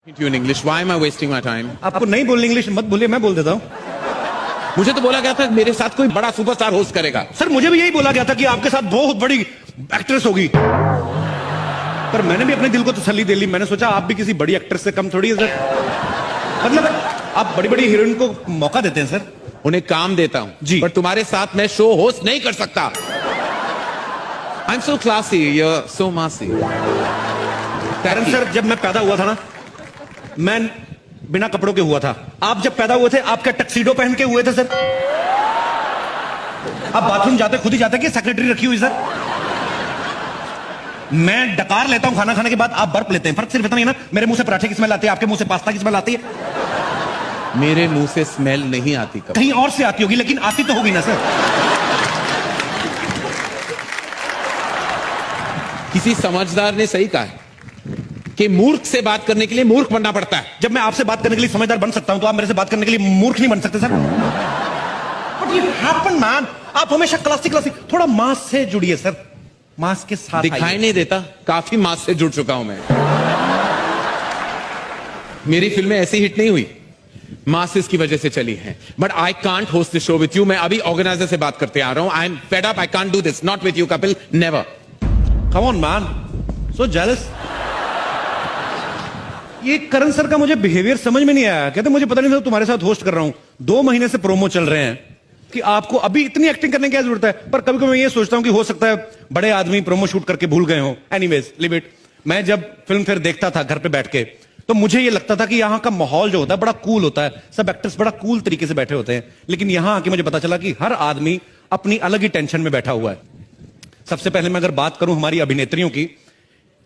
You in English. Why am I wasting my time? आपको नहीं बोलनी इंग्लिश मत बोलिए, मैं बोल देता हूँ। मुझे तो बोला गया था मेरे साथ कोई बड़ा सुपरस्टार होस्ट करेगा। सर मुझे भी यही बोला गया था कि आपके साथ बहुत बड़ी एक्ट्रेस होगी, पर मैंने भी अपने दिल को तसल्ली दे ली। मैंने सोचा आप भी किसी बड़ी एक्ट्रेस से कम थोड़ी है सर। मतलब आप बड़ी बड़ी हीरोइन को मौका देते हैं सर। उन्हें काम देता हूं जी। पर तुम्हारे साथ मैं शो होस्ट नहीं कर सकता। I'm so classy, you're so massy. कारण सर जब मैं पैदा हुआ था ना, मैं बिना कपड़ों के हुआ था। आप जब पैदा हुए थे आप क्या टक्सीडो पहन के हुए थे सर? आप बाथरूम जाते खुद ही जाते कि सेक्रेटरी रखी हुई सर? मैं डकार लेता हूं खाना खाने के बाद, आप बर्फ लेते हैं। फर्क सिर्फ इतना ही है ना, मेरे मुंह से पराठे की स्मेल आती है, आपके मुंह से पास्ता की स्मेल आती है। मेरे मुंह से स्मेल नहीं आती कभी। कहीं और से आती होगी लेकिन आती तो होगी ना सर। किसी समझदार ने सही कहा है कि मूर्ख से बात करने के लिए मूर्ख बनना पड़ता है। जब मैं आपसे बात करने के लिए समझदार बन सकता हूं तो आप मेरे से बात करने के लिए मूर्ख नहीं बन सकते सर। बट ये हैपन मैन, आप हमेशा क्लासिक थोड़ा मास से जुड़िए सर, मास के साथ दिखाई नहीं देता, काफी मास से जुड़ चुका हूं मैं। मेरी फिल्में ऐसी हिट नहीं हुई, मासेस की वजह से चली हैं। But I can't host the show with you. मैं अभी ऑर्गेनाइजर से बात करते आ रहा हूं। I am fed up, I can't do this, not with you Kapil, never. Come on man, so jealous. ये करण सर का मुझे बिहेवियर समझ में नहीं आया। कहते मुझे पता नहीं था तुम्हारे साथ होस्ट कर रहा हूं, 2 महीने से प्रोमो चल रहे हैं कि आपको अभी इतनी एक्टिंग करने की क्या जरूरत है। पर कभी कभी मैं ये सोचता हूं कि हो सकता है बड़े आदमी प्रोमो शूट करके भूल गए हो। Anyways live it. मैं जब फिल्म फिर देखता था घर पे बैठ के, तो मुझे ये लगता था कि यहाँ का माहौल जो होता है बड़ा कूल होता है, सब एक्टर्स बड़ा कूल तरीके से बैठे होते हैं। लेकिन यहां आके मुझे पता चला कि हर आदमी अपनी अलग ही टेंशन में बैठा हुआ है। सबसे पहले मैं अगर बात करूं हमारी अभिनेत्रियों की,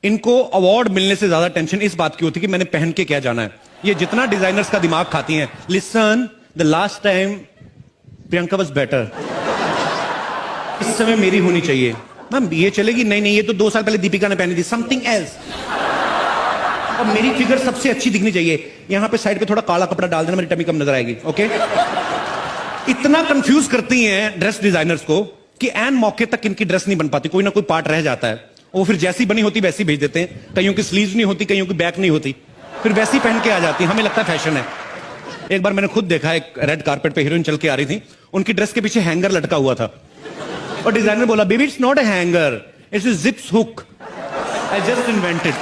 इनको अवार्ड मिलने से ज्यादा टेंशन इस बात की होती है कि मैंने पहन के क्या जाना है। ये जितना डिजाइनर्स का दिमाग खाती हैं, listen the last time Priyanka was better, इस समय मेरी होनी चाहिए। मैम ये चलेगी? नहीं ये तो 2 साल पहले दीपिका ने पहनी थी, समथिंग एल्स। और मेरी फिगर सबसे अच्छी दिखनी चाहिए। यहां पे साइड पे थोड़ा काला कपड़ा डाल देना, मेरी टमी कम नजर आएगी। ओके इतना कंफ्यूज करती हैं ड्रेस डिजाइनर्स को कि एन मौके तक इनकी ड्रेस नहीं बन पाती, कोई ना कोई पार्ट रह जाता है। वो फिर जैसी बनी होती वैसी भेज देते हैं। कईयों की स्लीव्स नहीं होती, कईयों की बैक नहीं होती, फिर वैसी पहन के आ जाती। हमें लगता है फैशन है। एक बार मैंने खुद देखा, एक रेड कारपेट पे हीरोइन चल के आ रही थी, उनकी ड्रेस के पीछे हैंगर लटका हुआ था और डिजाइनर बोला, baby it's not a hanger, it's a zips hook, I just invented.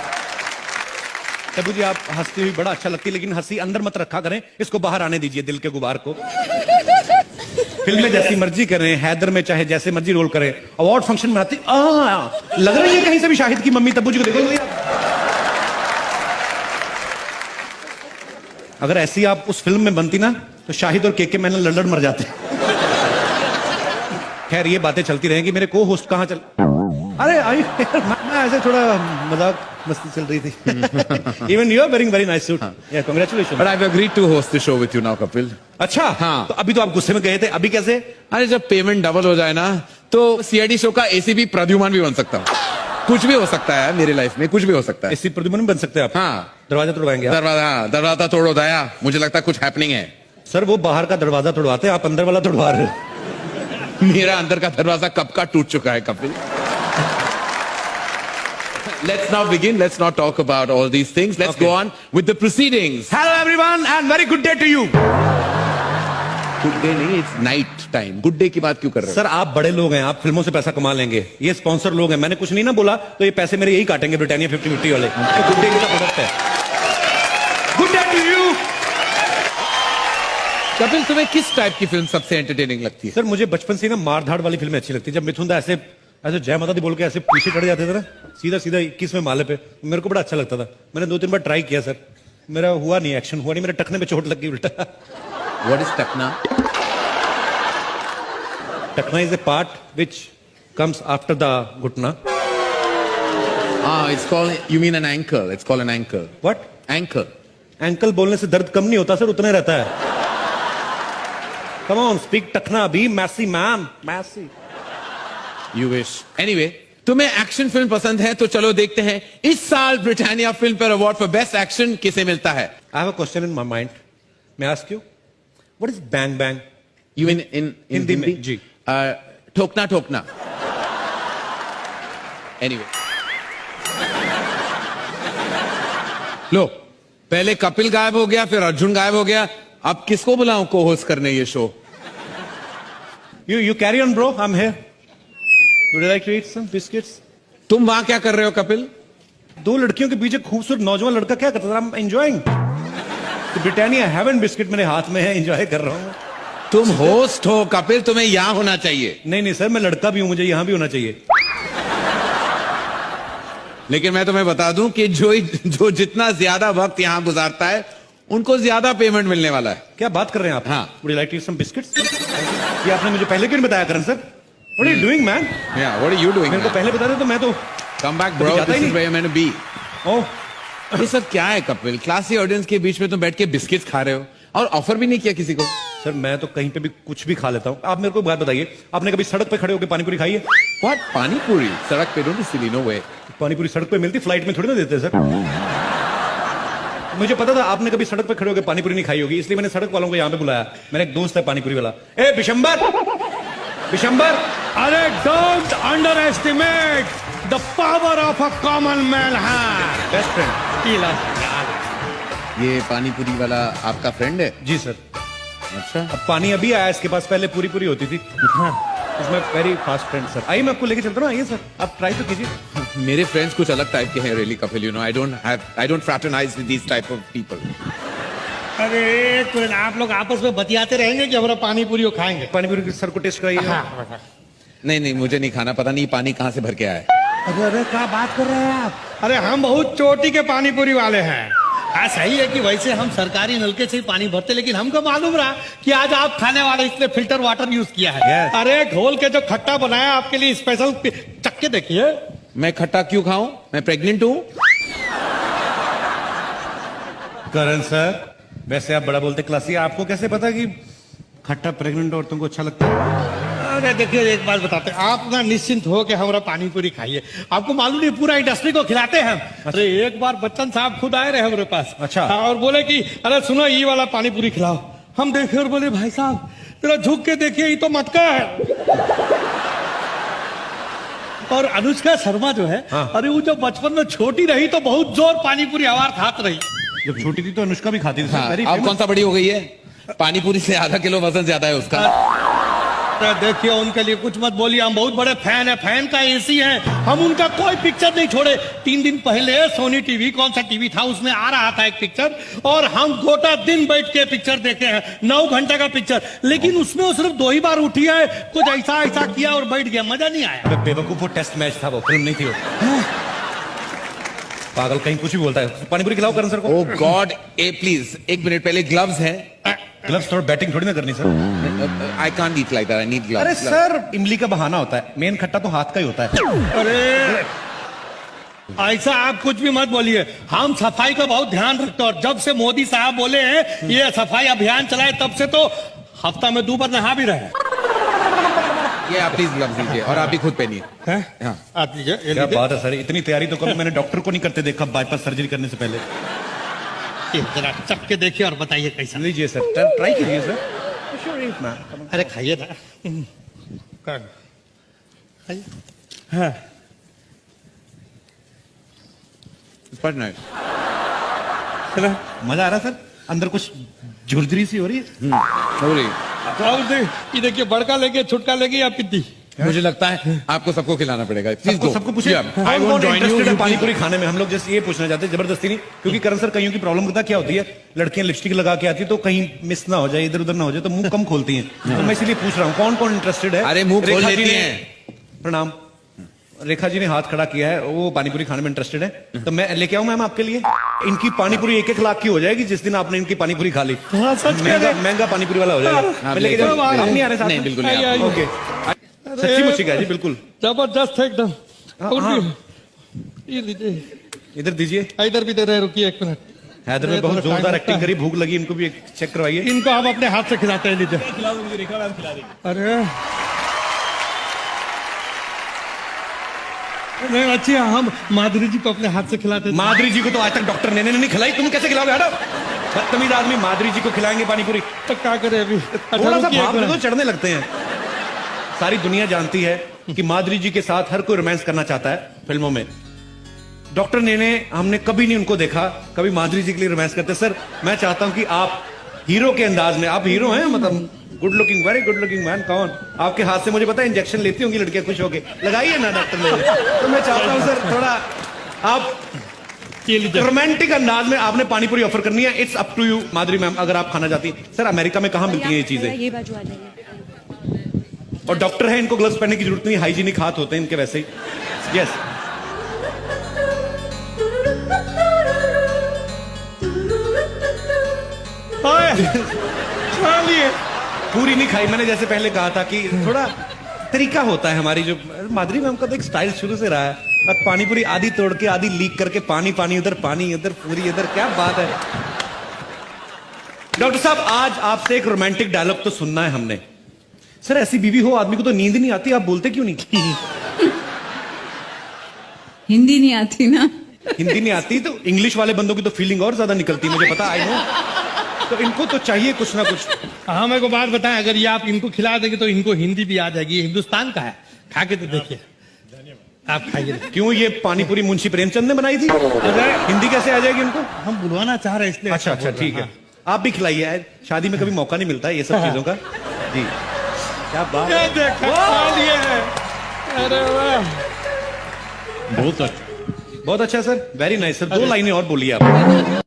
Tabu ji आप हंसती हुई बड़ा अच्छा लगती, लेकिन हंसी अंदर मत रखा करें, इसको बाहर आने दीजिए, दिल के गुबार को। फिल्म में जैसी मर्जी करें, हैदर में चाहे जैसे मर्जी रोल करें, अवार्ड फंक्शन में आती लग रही है कहीं से भी शाहिद की मम्मी। तब्बू जी को देखो, अगर ऐसी आप उस फिल्म में बनती ना तो शाहिद और के मैनन लड़ मर जाते। खैर ये बातें चलती रहेंगी। मेरे को होस्ट कहां चल, अरे मैं ऐसे थोड़ा मजाक मस्ती चल रही थी। Even you are wearing very nice suit. Yeah, congratulations. But I've agreed to host the show with you now, Kapil. अच्छा हाँ। तो अभी तो आप गुस्से में गए थे, अभी कैसे? अरे जब पेमेंट डबल हो जाए ना तो सीआईडी शो का एसीपी प्रद्युमन भी बन सकता हूँ। कुछ भी हो सकता है मेरी लाइफ में, कुछ भी हो सकता है। ऐसी प्रद्युमन बन सकते हैं आप? हाँ। दरवाजा तोड़वाएंगे आप? दरवाजा तोड़ो दया, मुझे लगता है कुछ हैपनिंग है। सर वो बाहर का दरवाजा तोड़वाते हैं, आप अंदर वाला तोड़वा रहे हो। मेरा अंदर का दरवाजा कब का टूट चुका है Kapil. Let's now begin. Let's not talk about all these things. Let's go on with the proceedings. Hello everyone and very good day to you. Good day नहीं, it's night time. Good day की बात क्यों कर रहे हो? Sir आप बड़े लोग हैं, आप फिल्मों से पैसा कमा लेंगे। ये स्पॉन्सर लोग हैं, मैंने कुछ नहीं ना बोला तो ये पैसे मेरे यही काटेंगे, ब्रिटानिया 50-50 वाले। तो गुड डे का प्रोडक्ट है। Good day to you. Kapil तुम्हें किस टाइप की फिल्म सबसे एंटरटेनिंग लगती है? सर मुझे बचपन से ना मार धाड़ वाली फिल्में अच्छी लगती है। जब मिथुन दा ऐसे जय माता दी बोल के ऐसे पीछे चढ़ जाते थे ना, सीधा 21वें माले पे, मेरे को बड़ा अच्छा लगता था। मैंने 2-3 बार ट्राई किया सर, मेरा हुआ नहीं, एक्शन हुआ नहीं, मेरे टखने में चोट लग गई उल्टा। What is टकना? टखना is a part which comes after the घुटना। It's called, you mean an ankle. It's called an ankle. What? Ankle. Ankle बोलने से दर्द कम नहीं होता सर, उतना रहता है। कम ऑन स्पीक टखना अभी, मैसी मैम, मैसी। You wish. Anyway, तुम्हें एक्शन फिल्म पसंद है तो चलो देखते हैं इस साल Britannia Filmfare award for best action किसे मिलता है। I have a question in my mind. May I ask you? What is bang bang? You mean in Hindi में? Hindi? जी। ठोकना ठोकना। Anyway. लो पहले कपिल गायब हो गया, फिर अर्जुन गायब हो गया, अब किसको बुलाऊं को होस्ट करने ये show? You carry on, bro. I'm here. Would you like to eat some biscuits? तुम वहां क्या कर रहे हो कपिल? दो लड़कियों के बीच एक खूबसूरत नौजवान लड़का क्या करता था? I'm enjoying. तो ब्रिटानिया हेवन बिस्किट मेरे हाथ में है, एंजॉय कर रहा हूँ। तुम होस्ट हो कपिल, तुम्हें यहां होना चाहिए। नहीं नहीं सर, मैं लड़का भी हूं, मुझे यहां भी होना चाहिए। लेकिन मैं तुम्हें बता दूं कि जो जितना ज्यादा वक्त यहां गुजारता है उनको ज्यादा पेमेंट मिलने वाला है। क्या बात कर रहे हैं आप? हाँ। Would you like to eat some biscuits? ये आपने मुझे पहले क्यों नहीं बताया करण sir? What are you doing, man? Yeah, what are you doing? मेरे को पहले बता दे तो मैं तो Come back, bro. जाता ही This is नहीं। where you're meant to be. ओह ये सब क्या है कपिल? क्लासी ऑडियंस के बीच में तुम बैठ के बिस्किट्स खा रहे हो और ऑफर भी नहीं किया किसी को। सर, मैं तो कहीं पे भी कुछ भी खा लेता हूँ। आप मेरे को एक बात बताइए, आपने कभी सड़क पे खड़े होकर पानी पूरी खाई है? What? पानी पूरी सड़क पे? डोंट सिली, नो वे। पानी पूरी सड़क पे मिलती, फ्लाइट में थोड़ी ना देते सर। मुझे पता था आपने कभी सड़क पे खड़े होकर पानी पूरी नहीं खाई होगी, इसलिए मैंने सड़क वालों को यहाँ पे बुलाया। मेरा एक दोस्त है पानी पूरी वाला। ए बिशंबर, बिशंबर, अरे don't underestimate the power of a common man है। Best friend. ये पानी पूरी वाला आपका फ्रेंड है? जी सर। अच्छा। अब पानी अभी आया इसके पास, पहले पूरी पूरी होती थी। इसमें वेरी फास्ट फ्रेंड सर। आइए मैं आपको लेके चलता हूँ, आइए सर, आप ट्राई तो कीजिए। मेरे फ्रेंड्स कुछ अलग टाइप के हैं really Kapil, you know I don't fraternize with this type of people. अरे एक मिनट, आप लोग आपस में बतियाते रहेंगे कि हमारा पानी पूरी वो खाएंगे? पानी पूरी सर को टेस्ट कराइए। नहीं मुझे नहीं खाना, पता नहीं पानी कहाँ से भर के आया है। अरे अरे क्या बात कर रहे हैं आप? अरे हम बहुत चोटी के पानी पूरी वाले हैं। हाँ सही है कि वैसे हम सरकारी नलके से ही पानी भरते, लेकिन हमको मालूम रहा कि आज आप खाने वाले इसलिए फिल्टर वाटर यूज किया है। Yes. अरे घोल के जो खट्टा बनाया आपके लिए स्पेशल, चक्के देखिए। मैं खट्टा क्यों खाऊं? मैं प्रेग्नेंट हूं। करण सर, वैसे आप बड़ा बोलते क्लासी, आपको कैसे पता कि खट्टा प्रेग्नेंट औरतों को अच्छा लगता है? अरे देखिए एक बात बताते हैं, आप ना निश्चिंत हो के हमारा पानी पूरी खाइए। आपको मालूम नहीं पूरा इंडस्ट्री को खिलाते हैं हम। अरे एक बार बच्चन साहब खुद आए रहे हमारे पास। अच्छा। हाँ, और बोले कि अरे सुनो ये वाला पानी पूरी खिलाओ। हम देखे और बोले भाई साहब जरा झुक के देखिए, ये तो मटका है। और अनुष्का शर्मा जो है, हाँ। अरे वो जब बचपन में छोटी रही तो बहुत जोर पानी पूरी आवाज खात रही। जब छोटी थी तो अनुष्का भी खाती थी। हाँ, Very अब famous। कौन सा बड़ी हो गई है? पानी पूरी से आधा किलो वजन ज्यादा है उसका। देखिए उनके लिए कुछ मत बोलिए, हम बहुत बड़े फैन है, फैन का एसी है हम, उनका कोई पिक्चर नहीं छोड़े। 3 दिन पहले सोनी टीवी, कौन सा टीवी था, उसमें आ रहा था एक पिक्चर और हम गोटा दिन बैठ के पिक्चर देखे हैं। 9 घंटे का पिक्चर, लेकिन उसमें वो सिर्फ 2 ही बार उठी है, कुछ ऐसा ऐसा किया और बैठ गया, मजा नहीं आया। अबे बेवकूफ, वो टेस्ट मैच था, वो फिल्म नहीं थी वो। पागल कहीं कुछ भी बोलता है। पानी पूरी खिलाओ करण सर को। ओ गॉड, ए प्लीज एक मिनट, पहले ग्लव्स है। ग्लव्स थोड़ा बैटिंग थोड़ी ना करनी sir. I can't eat like that, I need gloves. अरे सर, इमली का बहाना होता है, मेन खट्टा तो हाथ का ही होता है। अरे ऐसा आप कुछ भी मत बोलिए, हम सफाई का बहुत ध्यान रखते हैं और जब से मोदी साहब बोले हैं ये सफाई अभियान चलाए तब से तो हफ्ता में 2 बार नहा भी रहे। ये आप प्लीज ग्लव्स दीजिए और आप भी खुद पहनिए। हैं? हाँ। आप लीजिए, ये क्या लीजिए। बात है सर, इतनी तैयारी तो कभी मैंने डॉक्टर को नहीं करते देखा बाईपास सर्जरी करने से पहले। ये जरा चख के देखिए और बताइए कैसा। लीजिए सर, ट्राई कीजिए सर। अरे खाइए ना। खाइए। हाँ। But nice. चलो। मजा आ रहा है सर, अंदर कुछ झुरझुरी सी हो रही है। हो रही। और ये देखिए, बड़का लेके छुटका लेके या पिद्दी। मुझे लगता है आपको सबको खिलाना पड़ेगा। प्लीज सबको सबको पूछिए, आई वोंट जॉइन यू। पानी पूरी खाने में हम लोग जैसे ये पूछना चाहते हैं, जबरदस्ती नहीं, क्योंकि करण सर कईयों की प्रॉब्लम पता क्या होती है, लड़कियां लिपस्टिक लगा के आती है तो कहीं मिस ना हो जाए, इधर उधर ना हो जाए, तो मुंह कम खोलती हैं। तो मैं इसलिए पूछ रहा हूँ कौन कौन इंटरेस्टेड है। अरे मुंह खोल रेखा जी लेती ने- हैं। प्रणाम। रेखा जी ने हाथ खड़ा किया है, वो पानीपुरी खाने में इंटरेस्टेड है, तो मैं लेके आऊं मैम आपके लिए। इनकी पानीपुरी 1-1 लाख की हो जाएगी जिस दिन आपने इनकी पानीपुरी खा ली। हाँ, सच कह रहे। महंगा पानीपुरी वाला हो जाएगा। आप मैं लेके लेके जाऊं? आओ। आप नहीं आ रहे साथ नहीं, में? बिल्कुल नहीं, आइए, आप- ओके, सच्ची मुच्ची का जी, बिल्कुल। जबरदस्त है एकदम। हाँ, और हाँ। भी- ये लीजिए, इधर दीजिए। इधर भी दे रहे, रुकिए 1 मिनट। हैदर में ये बहुत थोड़ा जोरदार टाइम एक्टिंग लगता करी, भूख लगी, इनको भी एक चेक करवाइए। इनको हम अपने हाथ से खिलाते हैं, लीजिए। अरे नहीं, अच्छी है, हम माधुरी जी को अपने हाथ से खिलाते थे। माधुरी जी को तो आज तक डॉक्टर ने नहीं खिलाई, तुम कैसे खिलाओगे? हटो, बदतमीज आदमी। माधुरी जी को खिलाएंगे पानीपुरी? तो क्या करें अभी? अच्छा, थोड़ा सा रुकिए, भाप एक दे दो, मिनट। चढ़ने लगते हैं। सारी दुनिया जानती है कि माधुरी जी के साथ हर कोई रोमांस करना चाहता है फिल्मों में, डॉक्टर ने हमने कभी नहीं उनको देखा, कभी माधुरी जी के लिए रोमांस करते। सर मैं चाहता हूं कि आप हीरो के अंदाज में, आप हीरो हैं, मतलब good looking, very good looking man, कौन आपके हाथ से मुझे पता है इंजेक्शन लेती होंगी लड़कियां खुश होके, लगाइए ना डॉक्टर ने। तो मैं चाहता हूं सर थोड़ा आप रोमांटिक अंदाज में आपने पानी पूरी ऑफर करनी है। It's up to you Madhuri ma'am, अगर आप खाना चाहती हैं। सर अमेरिका में कहाँ मिलती हैं ये चीजें? ये बाजू आ जाइए। और डॉक्टर है, इनको ग्लव्स पहनने की जरूरत नहीं, हाइजीनिक हाथ होते हैं इनके वैसे ही। यस पूरी नहीं खाई मैंने, जैसे पहले कहा था कि थोड़ा तरीका होता है हमारी, जो माधुरी मैम का तो एक स्टाइल शुरू से रहा है। और पानी पूरी आधी तोड़ के आधी लीक करके पानी पानी उधर पूरी इधर, क्या बात है। डॉक्टर साहब आज आपसे एक रोमांटिक डायलॉग तो सुनना है हमने। सर ऐसी बीवी हो आदमी को तो नींद नहीं आती, आप बोलते क्यों नहीं? हिंदी नहीं आती ना। हिंदी नहीं आती तो इंग्लिश वाले बंदों की तो फीलिंग और ज्यादा निकलती, मुझे पता, आई नो। तो इनको तो चाहिए कुछ ना कुछ। हाँ मेरे को बात बताएं, अगर ये आप इनको खिला देंगे तो इनको हिंदी भी आ जाएगी। ये हिंदुस्तान का है, खा के तो देखिए। आप खाइए। क्यों ये पानी पूरी मुंशी प्रेमचंद ने बनाई थी? हिंदी कैसे आ जाएगी उनको? हम बुलवाना चाह रहे हैं इसलिए। अच्छा अच्छा ठीक है, आप भी खिलाइए, शादी में कभी मौका नहीं मिलता है ये सब चीजों का। जी क्या बात है। खा लिए हैं। अरे वाह, बहुत अच्छा। बहुत अच्छा सर, वेरी नाइस सर। 2 लाइनें और बोलिए आप।